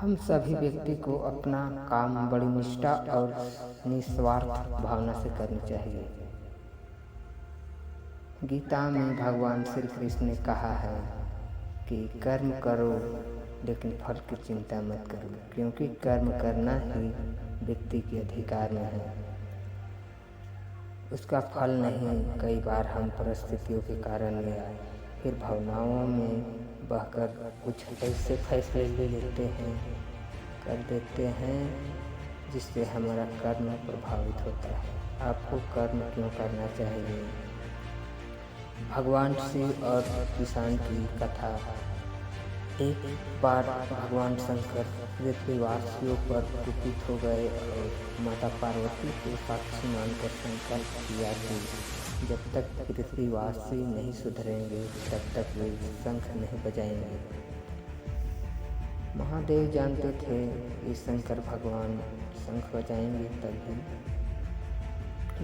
हम सभी व्यक्ति को अपना काम बड़ी निष्ठा और निस्वार्थ भावना से करनी चाहिए। गीता में भगवान श्री कृष्ण ने कहा है कि कर्म करो लेकिन फल की चिंता मत करो, क्योंकि कर्म करना ही व्यक्ति के अधिकार में है, उसका फल नहीं। कई बार हम परिस्थितियों के कारण या फिर भावनाओं में बहकर कुछ ऐसे फैसले ले लेते हैं, कर देते हैं, जिससे हमारा कर्म प्रभावित होता है। आपको कर्म क्यों करना चाहिए? भगवान शिव और किसान की कथा। एक बार भगवान शंकर पृथ्वीवासियों पर कुपित हो गए और माता पार्वती को साक्षी मानकर संकल्प किया कि जब तक पृथ्वीवासी नहीं सुधरेंगे तब तक वे शंख नहीं बजाएंगे। महादेव जानते थे कि शंकर भगवान शंख बजाएंगे तभी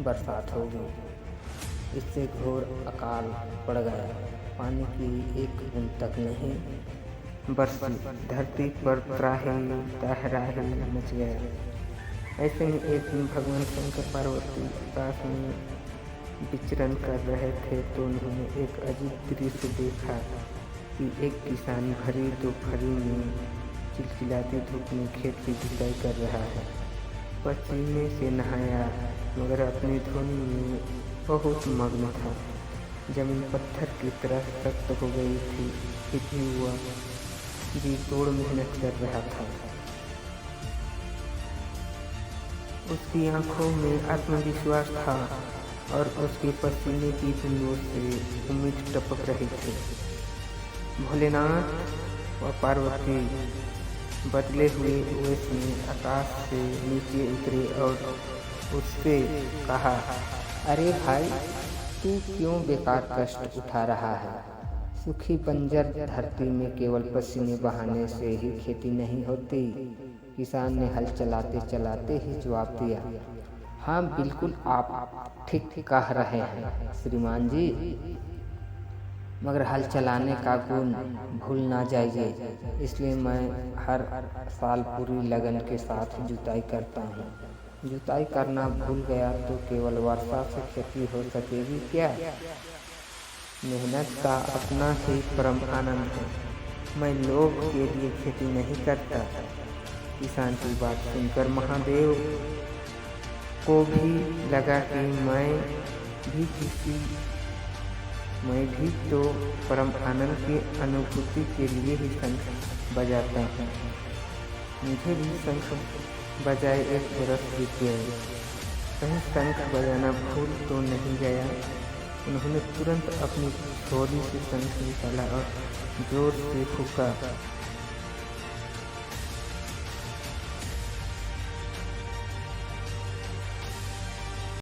बरसात होगी। इससे घोर अकाल पड़ गया। पानी की एक बूंद तक नहीं बरसी। धरती पर त्राहि मच गया। ऐसे में एक दिन भगवान शंकर पार्वती आकाश में विचरण कर रहे थे तो उन्होंने एक अजीब दृश्य देखा कि एक किसान भरी दोपहरी में चिलचिलाती धूप में खेत की जुताई कर रहा है। पसीने से नहाया मगर अपनी धुन में बहुत मग्न था। जमीन पत्थर की तरह सख्त हो गई थी, फिर भी वह जी तोड़ मेहनत कर रहा था। उसकी आंखों में आत्मविश्वास था और उसके पसीने की बूंदों से उम्मीद टपक रही थी। भोलेनाथ और पार्वती बदले हुए वेश में आकाश से नीचे उतरे और उससे कहा, अरे भाई, तू क्यों बेकार कष्ट उठा रहा है? सूखी बंजर धरती में केवल पसीने बहाने से ही खेती नहीं होती। किसान ने हल चलाते चलाते ही जवाब दिया, हाँ बिल्कुल, आप ठीक कह रहे हैं श्रीमान जी, मगर हल चलाने का गुण भूल ना जाइए। इसलिए मैं हर साल पूरी लगन के साथ जुताई करता हूँ। जुताई करना भूल गया तो केवल वर्षा से खेती हो सकेगी क्या? मेहनत का अपना ही परम आनंद है। मैं लोग के लिए खेती नहीं करता। किसान की बात सुनकर महादेव को भी लगा कि मैं भी तो परम आनंद की अनुभूति के लिए ही शंख बजाता हूँ। मुझे भी शंख बजाए एक बरस बीत गए, कहीं शंख बजाना भूल तो नहीं गया। उन्होंने तुरंत अपनी झोली से शंख निकाला और जोर से फूंका।